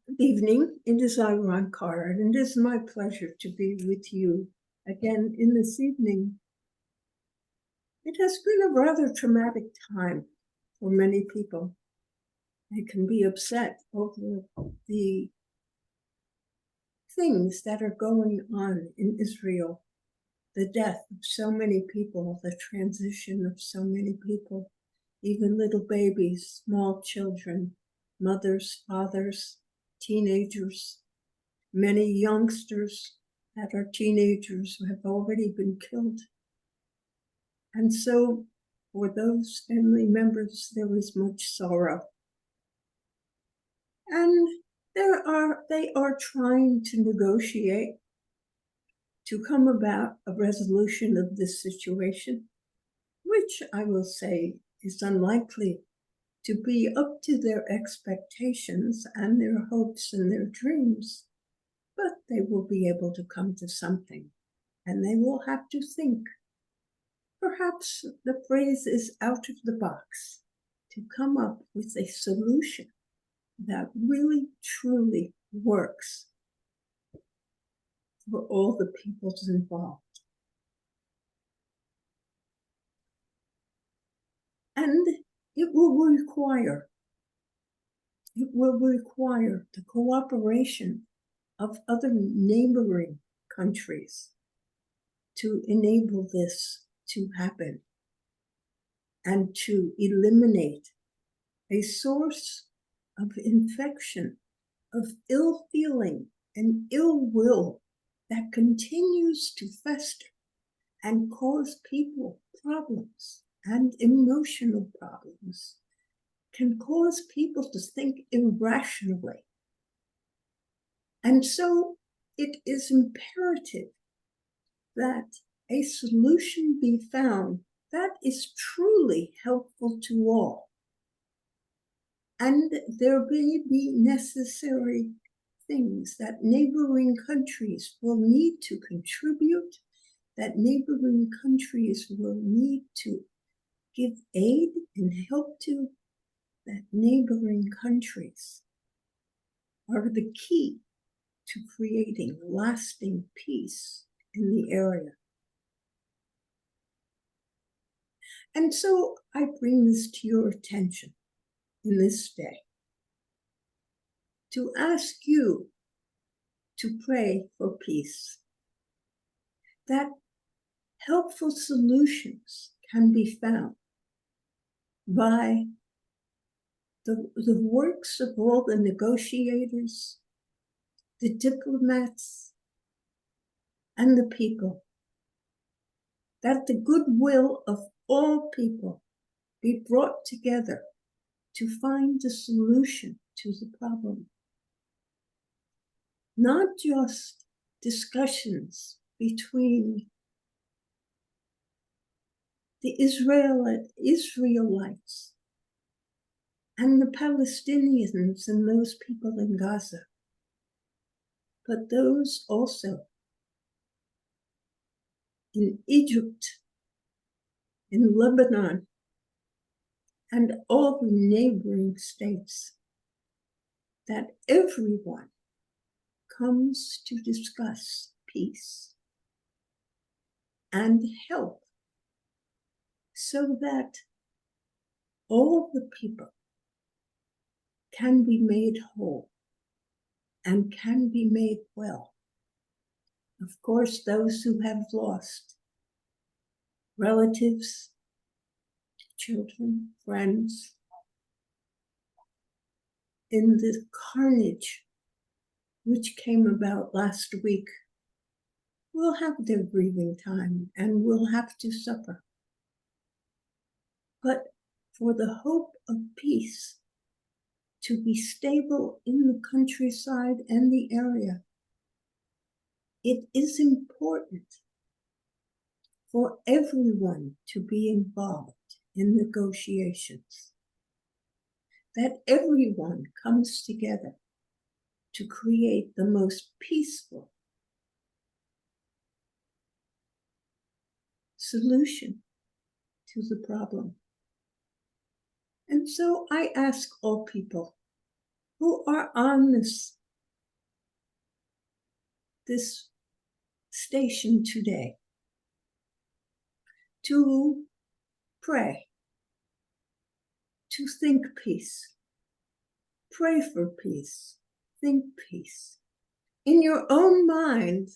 Good evening, it is I, Roncar, and it is my pleasure to be with you again in this evening. It has been a rather traumatic time for many people. They can be upset over the things that are going on in Israel, the death of so many people, the transition of so many people, even little babies, small children, mothers, fathers, teenagers, many youngsters that are teenagers who have already been killed. And so for those family members, there was much sorrow. And they are trying to negotiate to come about a resolution of this situation, which I will say is unlikely to be up to their expectations and their hopes and their dreams, but they will be able to come to something, and they will have to think. Perhaps the phrase is out of the box to come up with a solution that really, truly works for all the peoples involved. And it will require the cooperation of other neighboring countries to enable this to happen and to eliminate a source of infection, of ill feeling and ill will that continues to fester and cause people problems and emotional problems, can cause people to think irrationally. And so it is imperative that a solution be found that is truly helpful to all. And there may be necessary things that neighboring countries will need to contribute, that neighboring countries will need to give aid and help to, that neighboring countries are the key to creating lasting peace in the area. And so I bring this to your attention in this day, to ask you to pray for peace, that helpful solutions can be found by the works of all the negotiators, the diplomats, and the people, that the goodwill of all people be brought together to find a solution to the problem. Not just discussions between the Israelites and the Palestinians and those people in Gaza, but those also in Egypt, in Lebanon, and all the neighboring states, that everyone comes to discuss peace and help so that all the people can be made whole and can be made well. Of course, those who have lost relatives, children, friends, in the carnage which came about last week, will have their grieving time and will have to suffer. But for the hope of peace to be stable in the countryside and the area, it is important for everyone to be involved in negotiations, that everyone comes together to create the most peaceful solution to the problem. And so I ask all people who are on this this station today to pray, to think peace, pray for peace, think peace. In your own mind,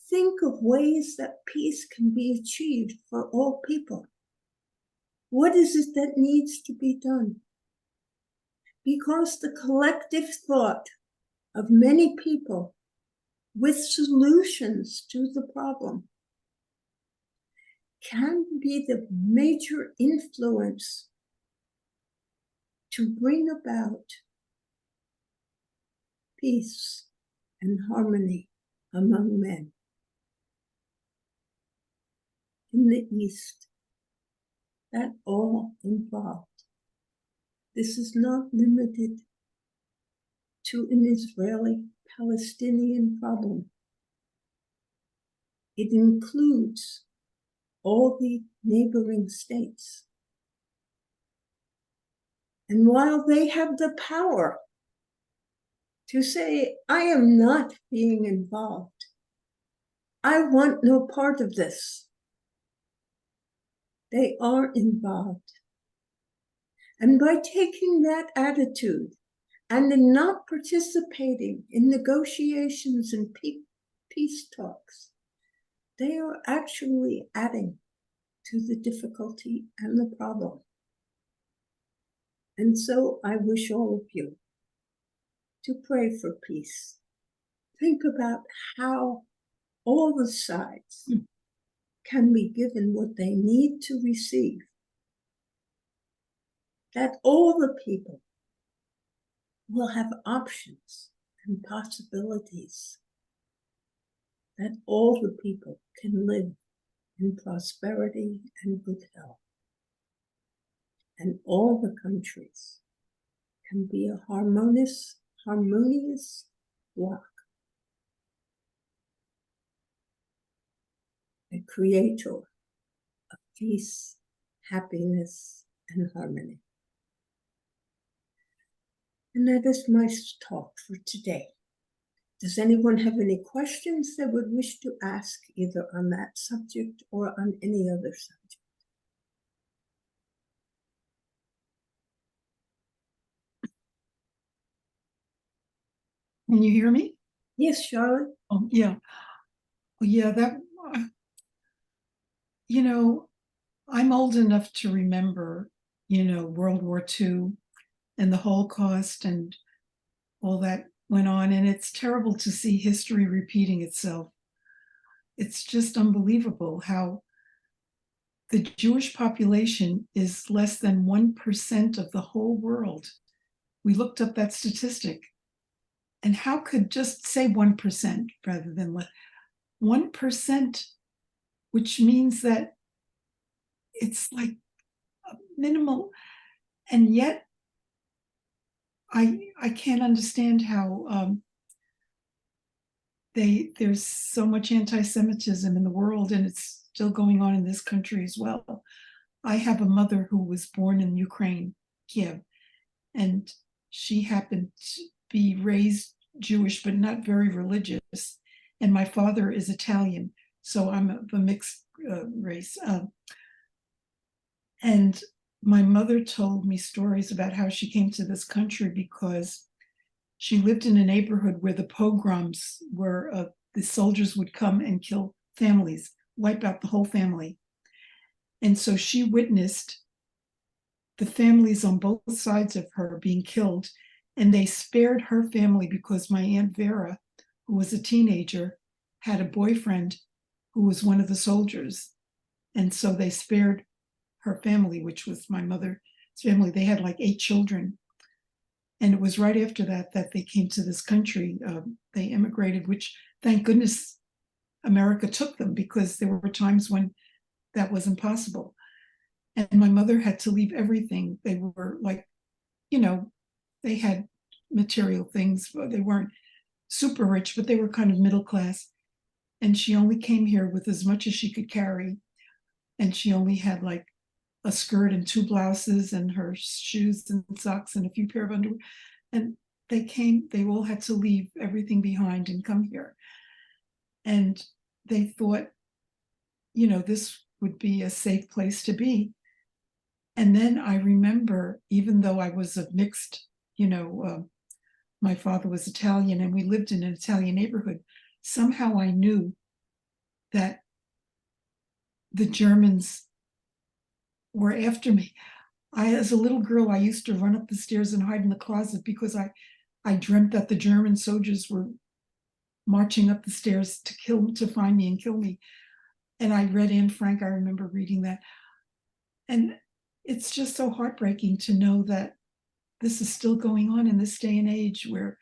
think of ways that peace can be achieved for all people. What is it that needs to be done? Because the collective thought of many people with solutions to the problem can be the major influence to bring about peace and harmony among men. In the East, that all involved. This is not limited to an Israeli-Palestinian problem. It includes all the neighboring states. And while they have the power to say, I am not being involved, I want no part of this, they are involved. And by taking that attitude and in not participating in negotiations and peace talks, they are actually adding to the difficulty and the problem. And so I wish all of you to pray for peace. Think about how all the sides can be given what they need to receive, that all the people will have options and possibilities, that all the people can live in prosperity and good health, and all the countries can be a harmonious block, a creator of peace, happiness, and harmony. And that is my talk for today. Does anyone have any questions they would wish to ask either on that subject or on any other subject? Can you hear me? Yes, Charlotte. Oh, yeah. Yeah, that, you know, I'm old enough to remember, World War II and the Holocaust and all that went on. And it's terrible to see history repeating itself. It's just unbelievable how the Jewish population is less than 1% of the whole world. We looked up that statistic. And how could just say 1% rather than 1%, which means that it's like minimal. And yet I can't understand how there's so much anti-Semitism in the world, and it's still going on in this country as well. I have a mother who was born in Ukraine, Kiev, and she happened to be raised Jewish, but not very religious. And my father is Italian, so I'm of a mixed race. And my mother told me stories about how she came to this country because she lived in a neighborhood where the pogroms were, the soldiers would come and kill families, wipe out the whole family. And so she witnessed the families on both sides of her being killed, and they spared her family because my Aunt Vera, who was a teenager, had a boyfriend who was one of the soldiers. And so they spared her family, which was my mother's family. They had like 8 children. And it was right after that they came to this country. They immigrated, which thank goodness America took them, because there were times when that wasn't possible. And my mother had to leave everything. They were like, they had material things, but they weren't super rich, but they were kind of middle class. And she only came here with as much as she could carry. And she only had like a skirt and 2 blouses and her shoes and socks and a few pair of underwear. And they all had to leave everything behind and come here. And they thought, this would be a safe place to be. And then I remember, even though I was of mixed, my father was Italian and we lived in an Italian neighborhood, somehow I knew that the Germans were after me. As a little girl, I used to run up the stairs and hide in the closet because I dreamt that the German soldiers were marching up the stairs to find me and kill me. And I read Anne Frank. I remember reading that. And it's just so heartbreaking to know that this is still going on in this day and age, where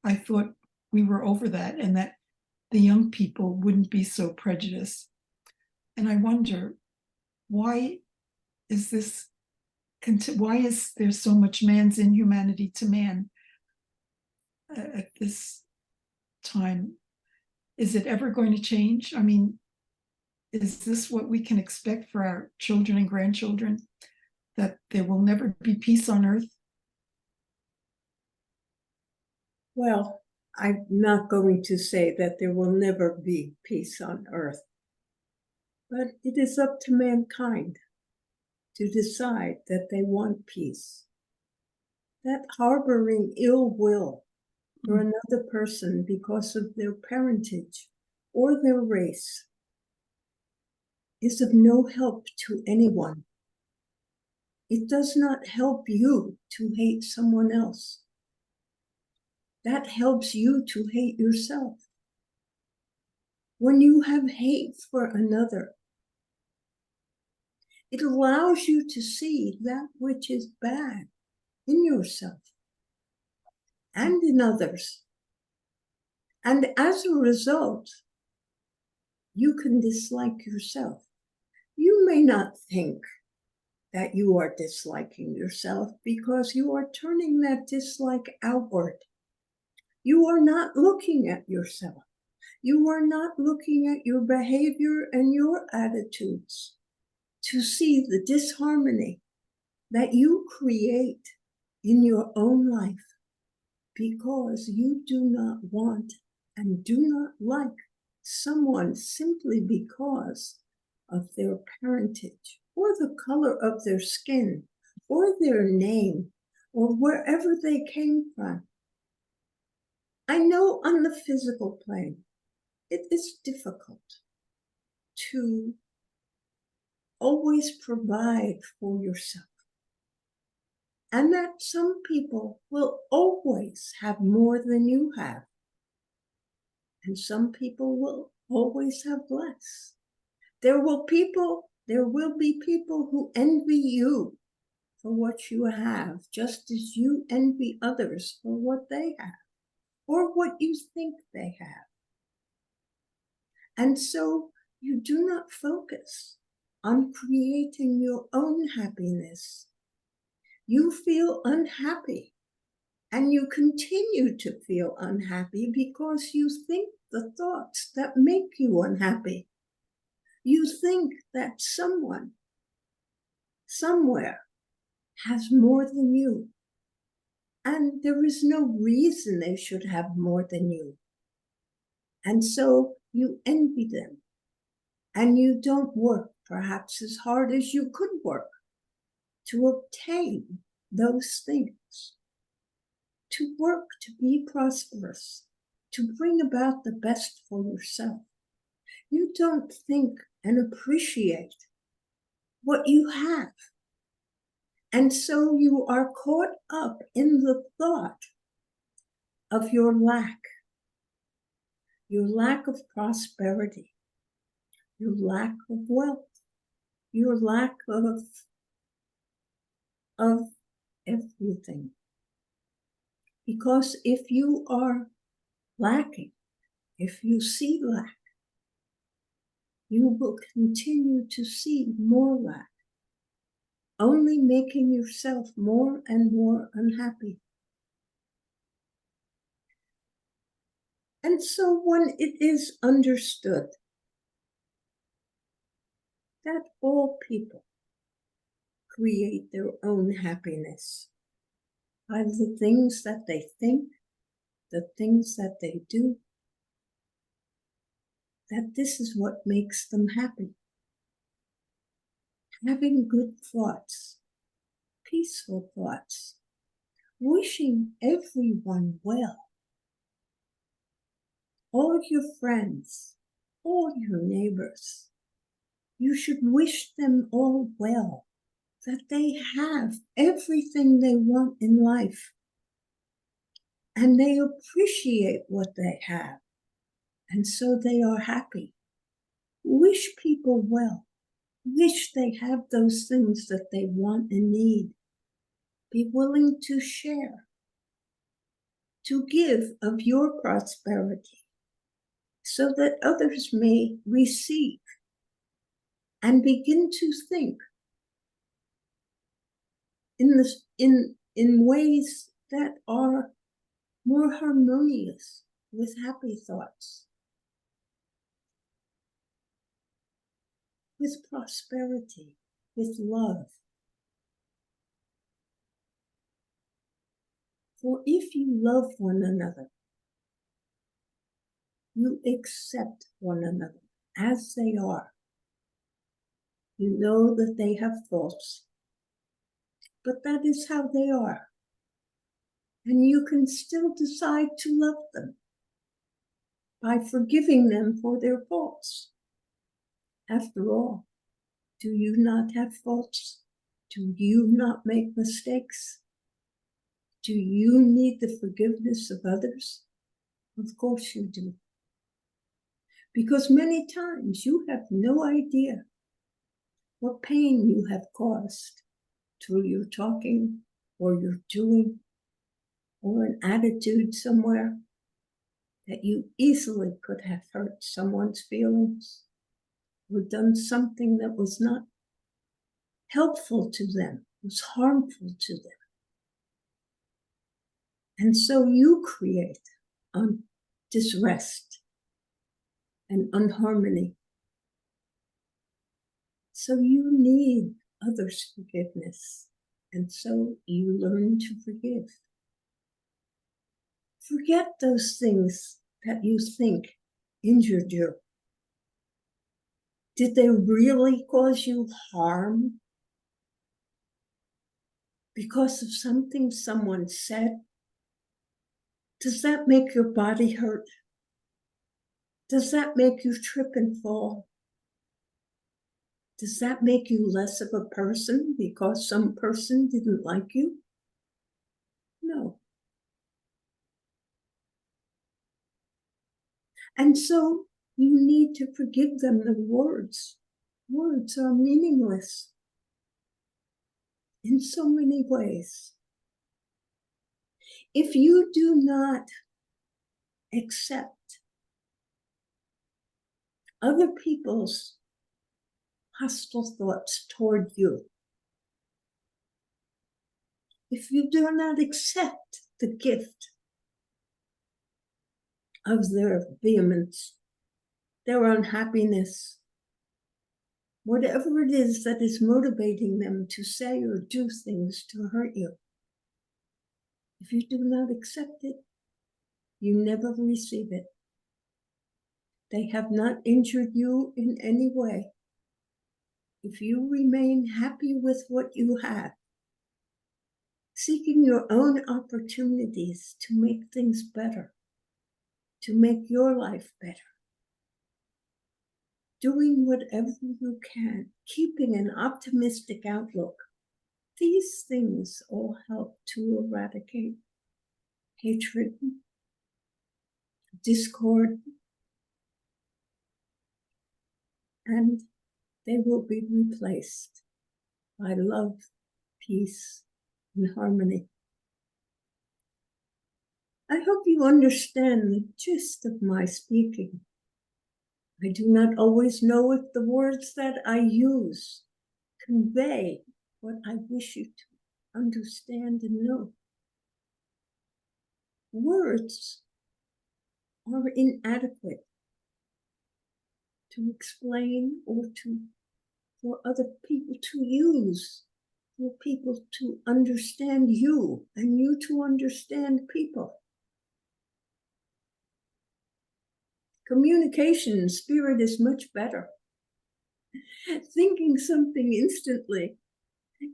I thought we were over that and that the young people wouldn't be so prejudiced. And I wonder, why is there so much man's inhumanity to man at this time? Is it ever going to change? I mean, is this what we can expect for our children and grandchildren, that there will never be peace on earth? Well, I'm not going to say that there will never be peace on earth, but it is up to mankind to decide that they want peace. That harboring ill will for another person because of their parentage or their race is of no help to anyone. It does not help you to hate someone else. That helps you to hate yourself. When you have hate for another, it allows you to see that which is bad in yourself and in others. And as a result, you can dislike yourself. You may not think that you are disliking yourself because you are turning that dislike outward. You are not looking at yourself. You are not looking at your behavior and your attitudes to see the disharmony that you create in your own life because you do not want and do not like someone simply because of their parentage or the color of their skin or their name or wherever they came from. I know on the physical plane, it is difficult to always provide for yourself. And that some people will always have more than you have. And some people will always have less. There will be people who envy you for what you have, just as you envy others for what they have, or what you think they have. And so you do not focus on creating your own happiness. You feel unhappy, and you continue to feel unhappy because you think the thoughts that make you unhappy. You think that someone, somewhere, has more than you. And there is no reason they should have more than you. And so you envy them. And you don't work perhaps as hard as you could work to obtain those things. To work to be prosperous, to bring about the best for yourself. You don't think and appreciate what you have. And so you are caught up in the thought of your lack of prosperity, your lack of wealth, your lack of everything. Because if you are lacking, if you see lack, you will continue to see more lack, only making yourself more and more unhappy. And so when it is understood that all people create their own happiness by the things that they think, the things that they do, that this is what makes them happy. Having good thoughts, peaceful thoughts, wishing everyone well, all your friends, all your neighbors. You should wish them all well, that they have everything they want in life, and they appreciate what they have, and so they are happy. Wish people well. Wish they have those things that they want and need. Be willing to share, to give of your prosperity, so that others may receive and begin to think in ways that are more harmonious with happy thoughts, with prosperity, with love. For if you love one another, you accept one another as they are. You know that they have faults, but that is how they are. And you can still decide to love them by forgiving them for their faults. After all, do you not have faults? Do you not make mistakes? Do you need the forgiveness of others? Of course you do. Because many times you have no idea what pain you have caused through your talking or your doing or an attitude somewhere, that you easily could have hurt someone's feelings or done something that was not helpful to them, was harmful to them. And so you create disrest and unharmony. So you need others' forgiveness, and so you learn to forgive. Forget those things that you think injured you. Did they really cause you harm? Because of something someone said? Does that make your body hurt? Does that make you trip and fall? Does that make you less of a person because some person didn't like you? No. And so you need to forgive them the words. Words are meaningless in so many ways. If you do not accept other people's hostile thoughts toward you, if you do not accept the gift of their vehemence, their unhappiness, whatever it is that is motivating them to say or do things to hurt you, if you do not accept it, you never receive it. They have not injured you in any way. If you remain happy with what you have, seeking your own opportunities to make things better, to make your life better, doing whatever you can, keeping an optimistic outlook, these things all help to eradicate hatred, discord, and they will be replaced by love, peace, and harmony. I hope you understand the gist of my speaking. I do not always know if the words that I use convey what I wish you to understand and know. Words are inadequate to explain or for other people to use, for people to understand you and you to understand people. Communication in spirit is much better. Thinking something instantly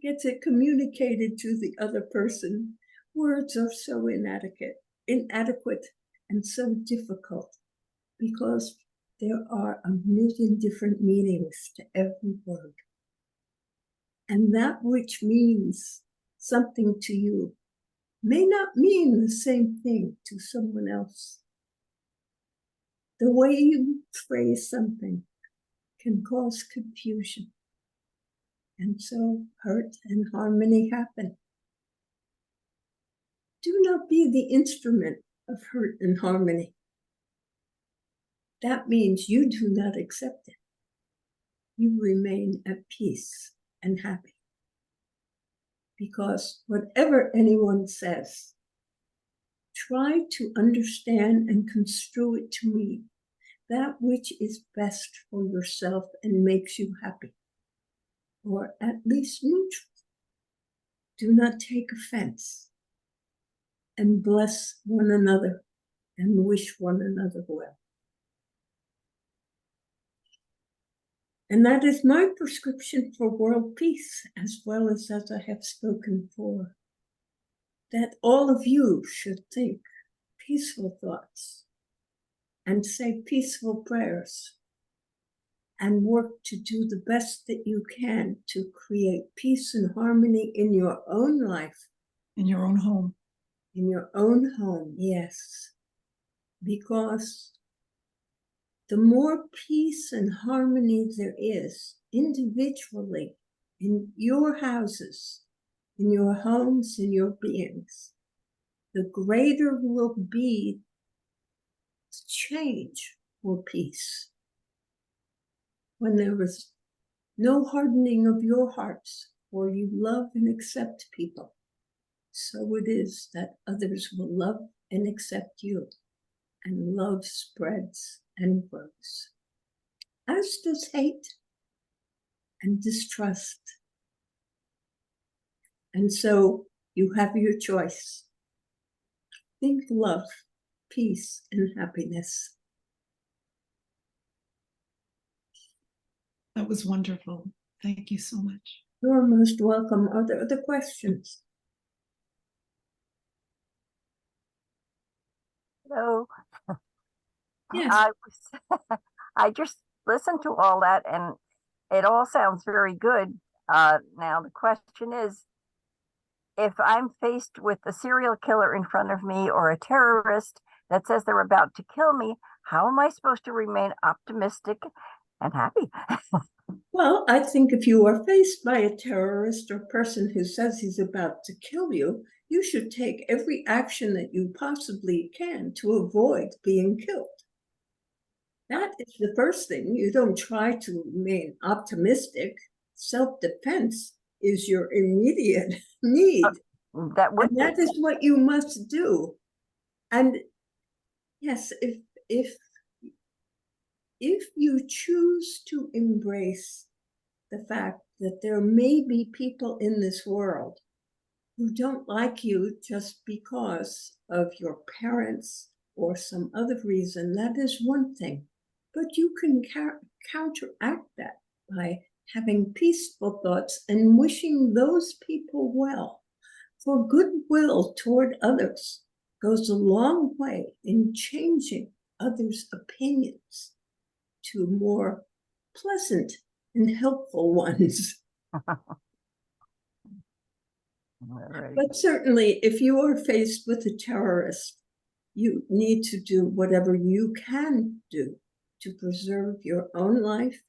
gets it communicated to the other person. Words are so inadequate, and so difficult because there are a million different meanings to every word. And that which means something to you may not mean the same thing to someone else. The way you phrase something can cause confusion. And so hurt and harmony happen. Do not be the instrument of hurt and harmony. That means you do not accept it. You remain at peace and happy. Because whatever anyone says, try to understand and construe it to mean that which is best for yourself and makes you happy, or at least neutral. Do not take offense, and bless one another and wish one another well. And that is my prescription for world peace, as well as I have spoken for, that all of you should think peaceful thoughts and say peaceful prayers and work to do the best that you can to create peace and harmony in your own life. In your own home. In your own home, yes. Because the more peace and harmony there is individually in your houses, in your homes, in your beings, the greater will be the change for peace. When there is no hardening of your hearts, for you love and accept people, so it is that others will love and accept you, and love spreads and grows. As does hate and distrust. And so you have your choice. Think love, peace, and happiness. That was wonderful. Thank you so much. You're most welcome. Are there other questions? Hello. Yes. I just listened to all that, and it all sounds very good. Now the question is, if I'm faced with a serial killer in front of me or a terrorist that says they're about to kill me, how am I supposed to remain optimistic and happy? Well, I think if you are faced by a terrorist or person who says he's about to kill you, you should take every action that you possibly can to avoid being killed. That is the first thing. You don't try to remain optimistic. Self-defense is your immediate need. That is what you must do. And yes, if you choose to embrace the fact that there may be people in this world who don't like you just because of your parents or some other reason, that is one thing. But you can counteract that by having peaceful thoughts and wishing those people well. For goodwill toward others goes a long way in changing others' opinions to more pleasant and helpful ones. Right. But certainly, if you are faced with a terrorist, you need to do whatever you can do to preserve your own life,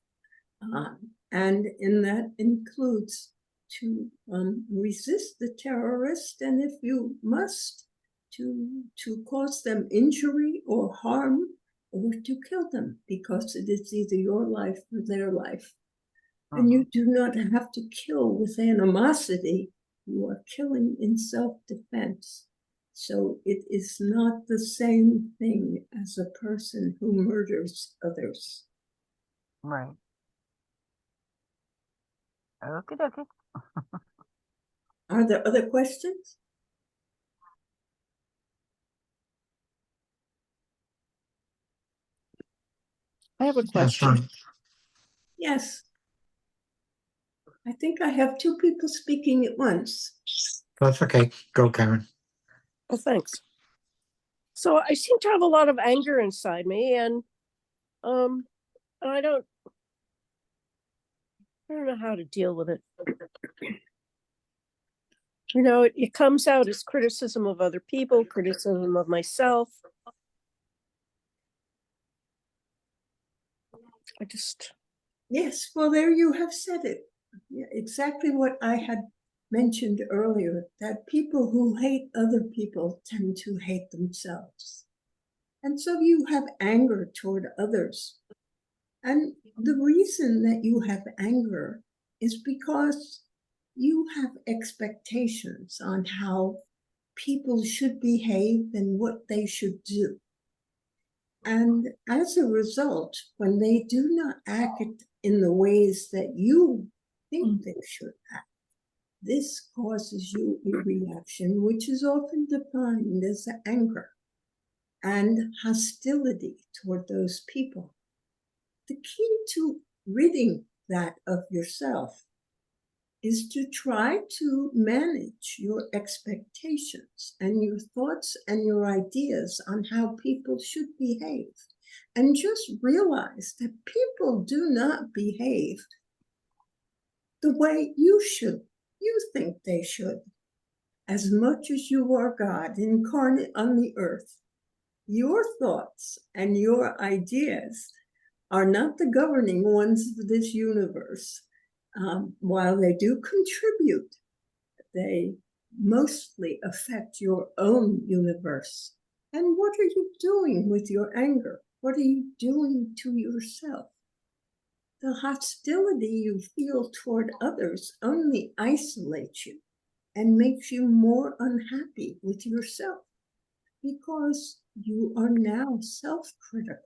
and that includes to resist the terrorist, and if you must, to cause them injury or harm, or to kill them, because it is either your life or their life. And you do not have to kill with animosity. You are killing in self-defense. So it is not the same thing as a person who murders others. Right. Okay. Are there other questions? I have a Yes, question. Yes. I think I have two people speaking at once. that's okay. Go, Karen. Oh, thanks. So I seem to have a lot of anger inside me, and I don't know how to deal with it. You know, it comes out as criticism of other people, criticism of myself. I just, Yes, well, there you have said it. Yeah, exactly what I had mentioned earlier, that people who hate other people tend to hate themselves. And so you have anger toward others. And the reason that you have anger is because you have expectations on how people should behave and what they should do. And as a result, when they do not act in the ways that you think they should act, this causes you a reaction which is often defined as anger and hostility toward those people. The key to ridding that of yourself is to try to manage your expectations and your thoughts and your ideas on how people should behave. And just realize that people do not behave the way you think they should. As much as you are God incarnate on the earth, your thoughts and your ideas are not the governing ones of this universe. While they do contribute, they mostly affect your own universe. And what are you doing with your anger? What are you doing to yourself? The hostility you feel toward others only isolates you and makes you more unhappy with yourself because you are now self-critical.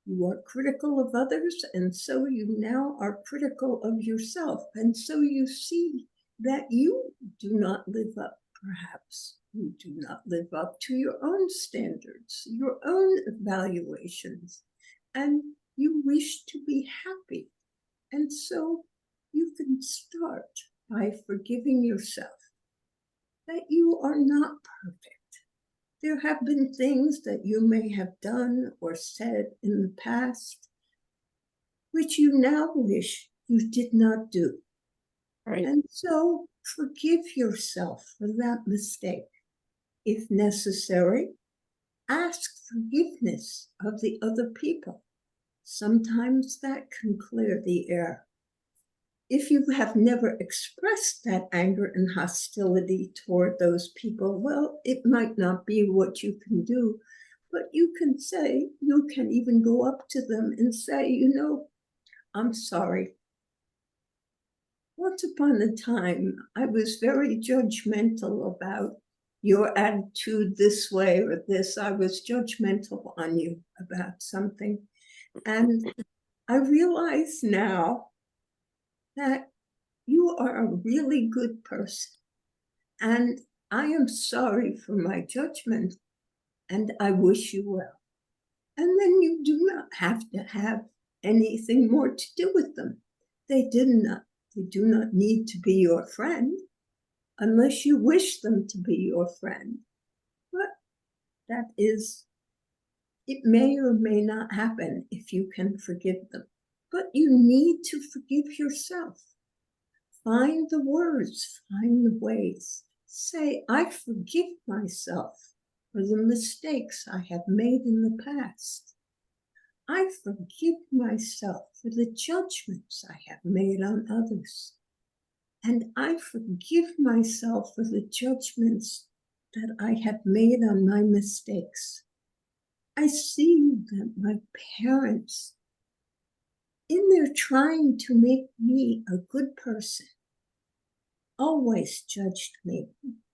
You are critical of others, and so you now are critical of yourself. And so you see that you do not live up, perhaps, you do not live up to your own standards, your own evaluations, and you wish to be happy. And so you can start by forgiving yourself that you are not perfect. There have been things that you may have done or said in the past which you now wish you did not do. right. And so forgive yourself for that mistake. If necessary, ask forgiveness of the other people. Sometimes that can clear the air. If you have never expressed that anger and hostility toward those people, well, it might not be what you can do, but you can say, you can even go up to them and say, you know, I'm sorry. Once upon a time, I was very judgmental about your attitude this way or this. I was judgmental on you about something. And I realize now that you are a really good person. And I am sorry for my judgment, and I wish you well. And then you do not have to have anything more to do with them. They do not need to be your friend unless you wish them to be your friend. But that is, it may or may not happen if you can forgive them. But you need to forgive yourself. Find the words, find the ways. Say, I forgive myself for the mistakes I have made in the past. I forgive myself for the judgments I have made on others. And I forgive myself for the judgments that I have made on my mistakes. I see that my parents, in their trying to make me a good person, always judged me.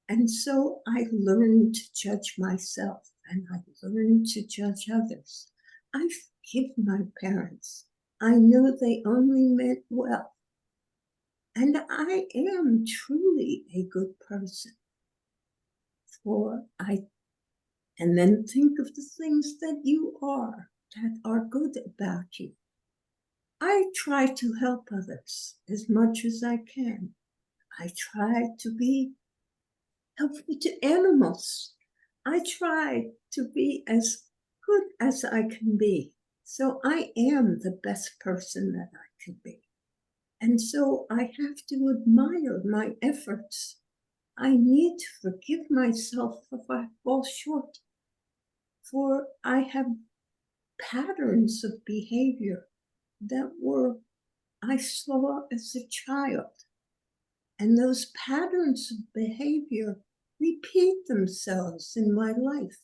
And so I learned to judge myself and I learned to judge others. I forgive my parents. I know they only meant well. And I am truly a good person. And then think of the things that you are. that are good about you. I try to help others as much as I can. I try to be helpful to animals. I try to be as good as I can be. So I am the best person that I can be. And so I have to admire my efforts. I need to forgive myself if I fall short, for I have patterns of behavior that I saw as a child. And those patterns of behavior repeat themselves in my life.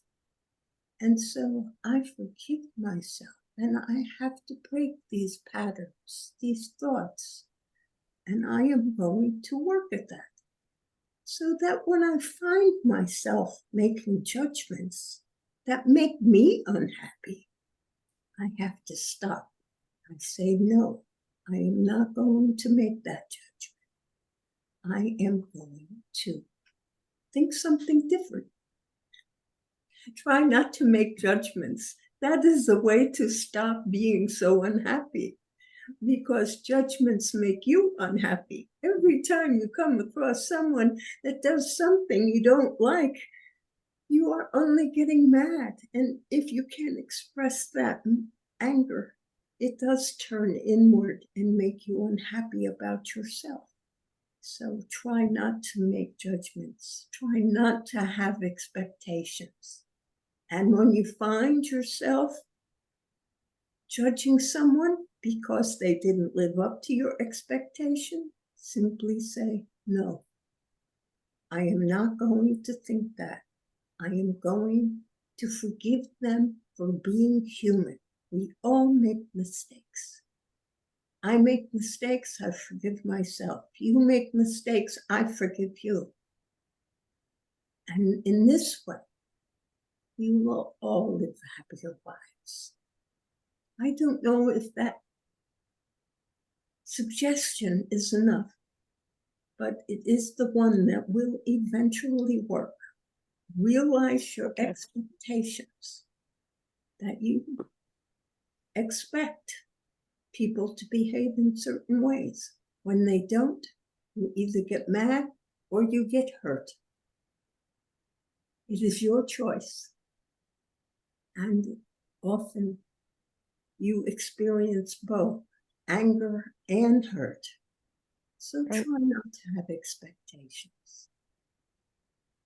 And so I forgive myself, and I have to break these patterns, these thoughts. And I am going to work at that, so that when I find myself making judgments that make me unhappy, I have to stop. I say, no, I am not going to make that judgment. I am going to think something different. Try not to make judgments. That is the way to stop being so unhappy, because judgments make you unhappy. Every time you come across someone that does something you don't like, you are only getting mad. And if you can't express that anger, it does turn inward and make you unhappy about yourself. So try not to make judgments. Try not to have expectations. And when you find yourself judging someone because they didn't live up to your expectation, simply say, no, I am not going to think that. I am going to forgive them for being human. We all make mistakes. I make mistakes, I forgive myself. You make mistakes, I forgive you. And in this way, we will all live happier lives. I don't know if that suggestion is enough, but it is the one that will eventually work. Realize your expectations, that you expect people to behave in certain ways. When they don't, you either get mad or you get hurt. It is your choice. And often you experience both anger and hurt. So try not to have expectations.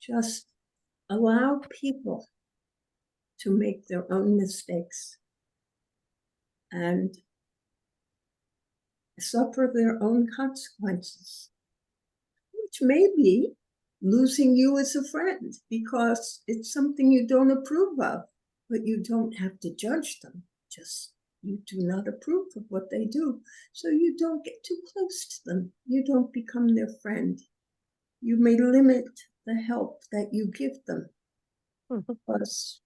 Just allow people to make their own mistakes and suffer their own consequences, which may be losing you as a friend because it's something you don't approve of, but you don't have to judge them. Just you do not approve of what they do, so you don't get too close to them. You don't become their friend. You may limit the help that you give them because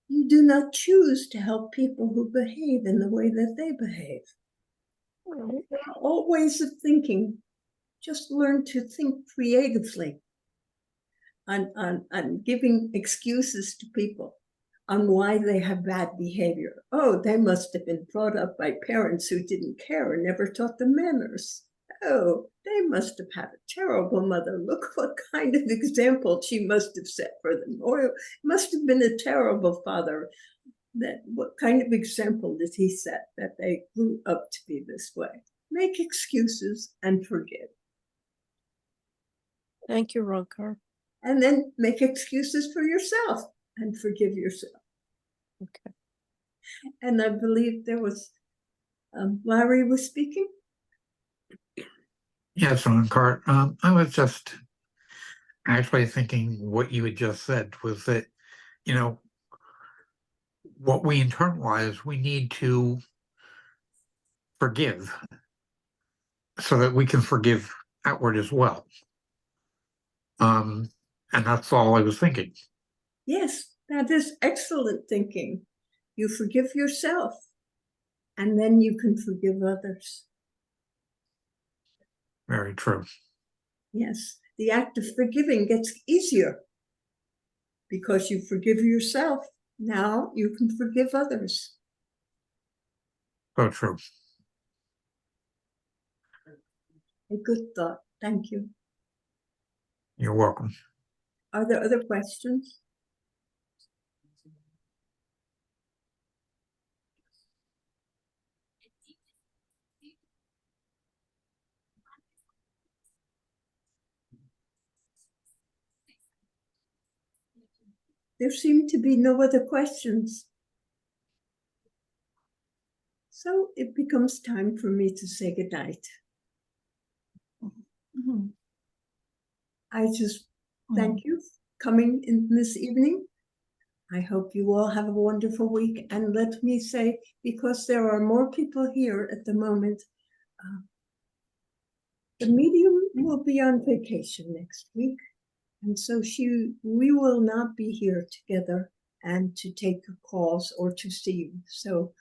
you do not choose to help people who behave in the way that they behave. There are all ways of thinking. Just learn to think creatively on giving excuses to people on why they have bad behavior. Oh, they must have been brought up by parents who didn't care and never taught them manners. Oh, they must have had a terrible mother. Look what kind of example she must have set for them. Or it must have been a terrible father. What kind of example did he set that they grew up to be this way? Make excuses and forgive. Thank you, Roncar. And then make excuses for yourself and forgive yourself. Okay. And I believe there was, Larry was speaking. Yes, Roncar. I was just actually thinking what you had just said was that, you know, what we internalize, we need to forgive so that we can forgive outward as well. And that's all I was thinking. Yes, that is excellent thinking. You forgive yourself, and then you can forgive others. Very true. Yes, the act of forgiving gets easier because you forgive yourself Now you can forgive others. So true. A good thought. Thank you. You're welcome. Are there other questions? There seem to be no other questions. So it becomes time for me to say goodnight. Mhm. I just thank you for coming in this evening. I hope you all have a wonderful week. And let me say, because there are more people here at the moment, the medium will be on vacation next week. And so we will not be here together and to take your calls or to see you. So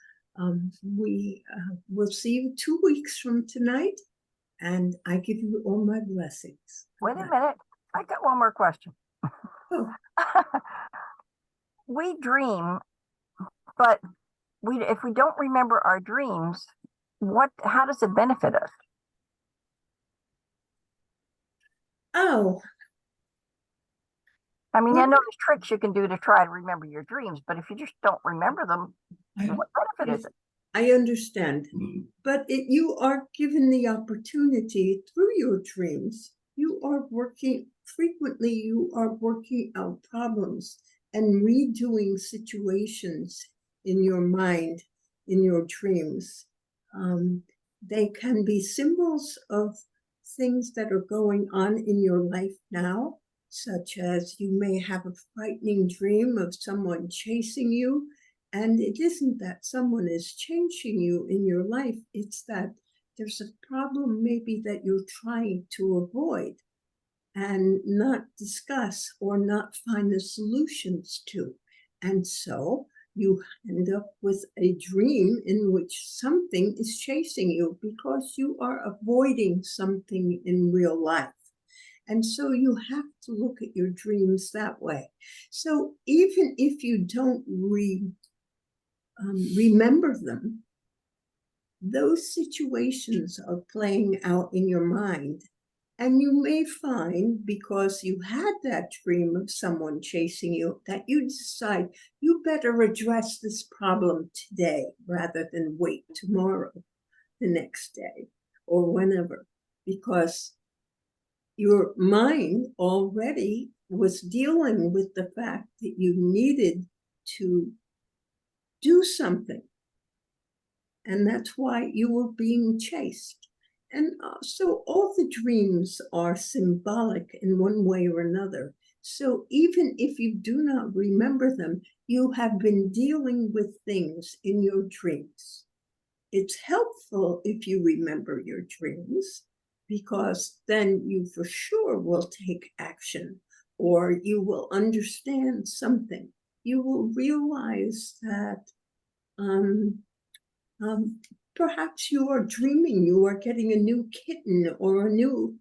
we will see you 2 weeks from tonight. And I give you all my blessings. Wait a minute. I got one more question. Oh. We dream, but if we don't remember our dreams, how does it benefit us? Oh. I mean, I know there's tricks you can do to try to remember your dreams, but if you just don't remember them, what benefit is it? I understand, but you are given the opportunity through your dreams. You are frequently you are working out problems and redoing situations in your mind, in your dreams. They can be symbols of things that are going on in your life now, such as you may have a frightening dream of someone chasing you. And it isn't that someone is changing you in your life, it's that there's a problem maybe that you're trying to avoid and not discuss or not find the solutions to. And so you end up with a dream in which something is chasing you because you are avoiding something in real life. And so you have to look at your dreams that way. So even if you don't remember them, those situations are playing out in your mind. And you may find, because you had that dream of someone chasing you, that you decide you better address this problem today rather than wait tomorrow, the next day, or whenever, because your mind already was dealing with the fact that you needed to do something. And that's why you were being chased. And so all the dreams are symbolic in one way or another. So even if you do not remember them, you have been dealing with things in your dreams. It's helpful if you remember your dreams, because then you for sure will take action, or you will understand something. You will realize that perhaps you are dreaming you are getting a new kitten or a new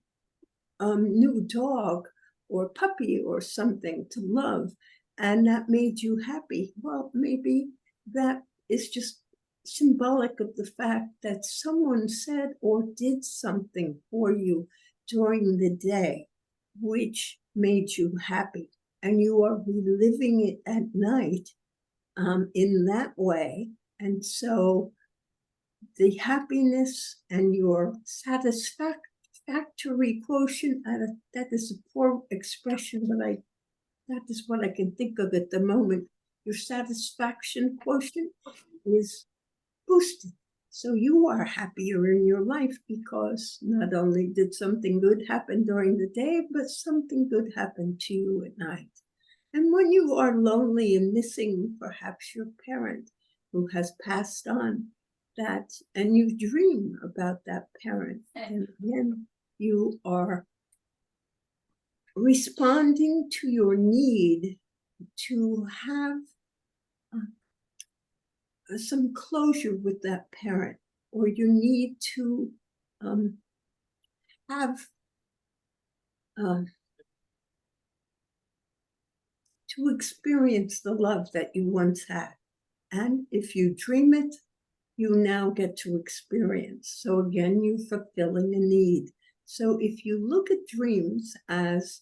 dog or puppy or something to love, and that made you happy. Well, maybe that is just symbolic of the fact that someone said or did something for you during the day which made you happy, and you are reliving it at night in that way. And so the happiness and your satisfactory quotient, that is a poor expression, but that is what I can think of at the moment. Your satisfaction quotient is boosted. So you are happier in your life because not only did something good happen during the day, but something good happened to you at night. And when you are lonely and missing perhaps your parent who has passed on, and you dream about that parent, and then you are responding to your need to have some closure with that parent, or you need to have to experience the love that you once had. And if you dream it, you now get to experience. So again, you're fulfilling a need. So if you look at dreams as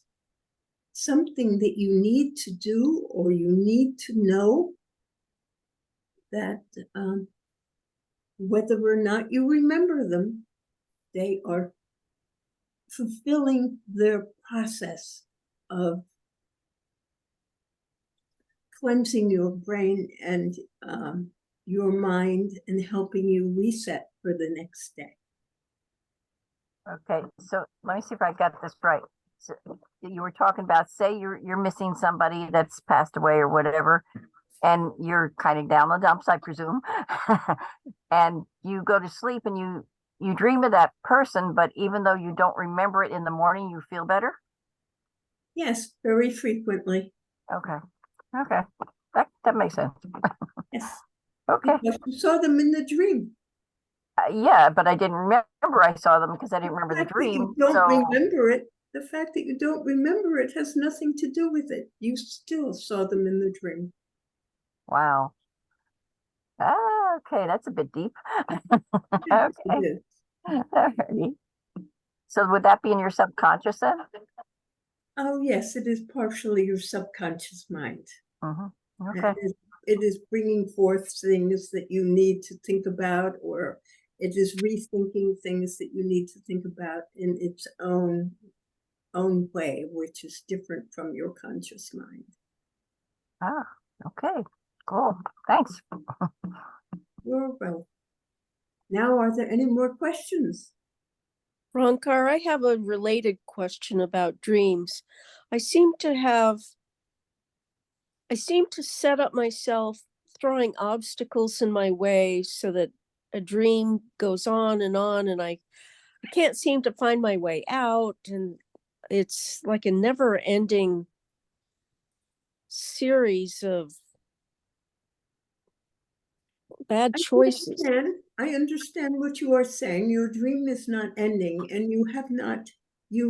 something that you need to do or you need to know, that whether or not you remember them, they are fulfilling their process of cleansing your brain and your mind and helping you reset for the next day. Okay, so let me see if I got this right. So you were talking about, say you're missing somebody that's passed away or whatever, and you're kind of down the dumps, I presume, and you go to sleep and you dream of that person, but even though you don't remember it in the morning, you feel better? Yes, very frequently. Okay, okay, that makes sense. Yes, Okay, because you saw them in the dream. yeah, but I didn't remember I saw them because I didn't remember the fact that you dream. don't So remember it, the fact that you don't remember it has nothing to do with it. You still saw them in the dream. wow. Okay, that's a bit deep. Yes, Okay. it is. Alrighty. So would that be in your subconscious then? Oh, yes, it is partially your subconscious mind. Mhm. And Okay. it is bringing forth things that you need to think about, or it is rethinking things that you need to think about in its own way, which is different from your conscious mind. Ah, okay. Cool. Thanks. You're welcome. Now, are there any more questions? Roncar, I have a related question about dreams. I seem to set up myself throwing obstacles in my way so that a dream goes on, and I can't seem to find my way out, and it's like a never-ending series of bad choices. I understand what you are saying. Your dream is not ending, and you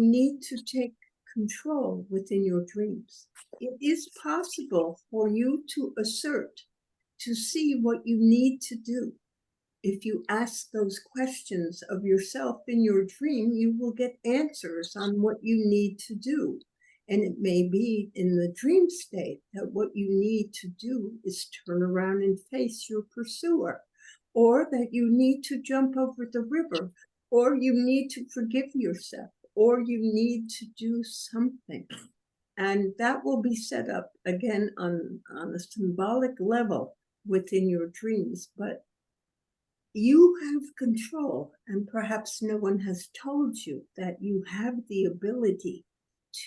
need to take control within your dreams. It is possible for you to assert, to see what you need to do. If you ask those questions of yourself in your dream, you will get answers on what you need to do. And it may be in the dream state that what you need to do is turn around and face your pursuer, or that you need to jump over the river, or you need to forgive yourself, or you need to do something. And that will be set up again on a symbolic level within your dreams. But you have control, and perhaps no one has told you that you have the ability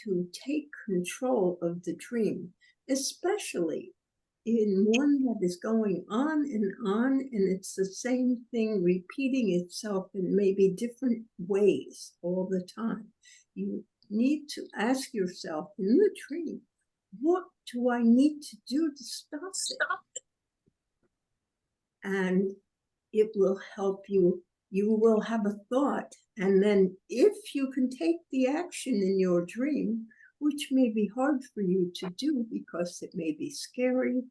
to take control of the dream, especially in one that is going on, and it's the same thing repeating itself in maybe different ways all the time. You need to ask yourself in the dream, what do I need to do to stop it? And it will help you. You will have a thought, and then if you can take the action in your dream, which may be hard for you to do because it may be scary,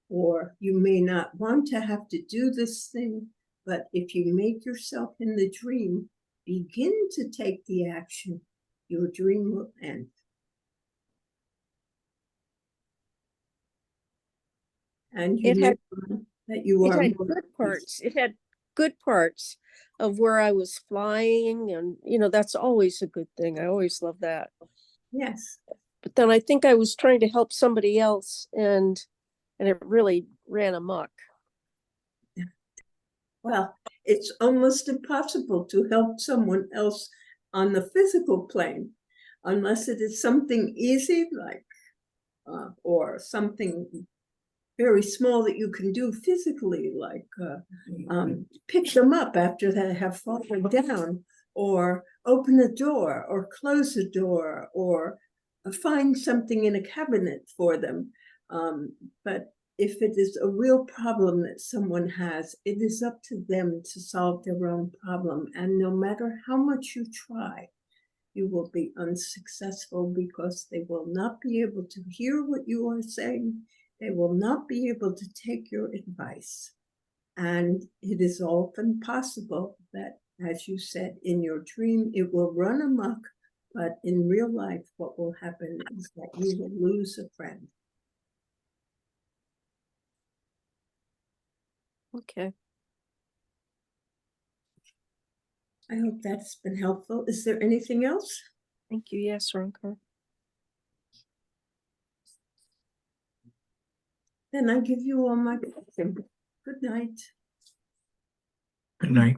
or you may not want to have to do this thing, but if you make yourself in the dream begin to take the action, your dream will end. And you may find that you are It had good parts. It had good parts of where I was flying, and that's always a good thing. I always love that. Yes. But then I think I was trying to help somebody else, and it really ran amok. Well, it's almost impossible to help someone else on the physical plane unless it is something easy, like or something very small that you can do physically, like pick them up after they have fallen down, or open a door, or close a door, or find something in a cabinet for them. But if it is a real problem that someone has, it is up to them to solve their own problem. And no matter how much you try, you will be unsuccessful because they will not be able to hear what you are saying. They will not be able to take your advice. And it is often possible that, as you said, in your dream, it will run amok, but in real life, what will happen is that you will lose a friend. Okay. I hope that's been helpful. Is there anything else? Thank you. Yes, Roncar. Then I give you all my blessing. Good night. Good night.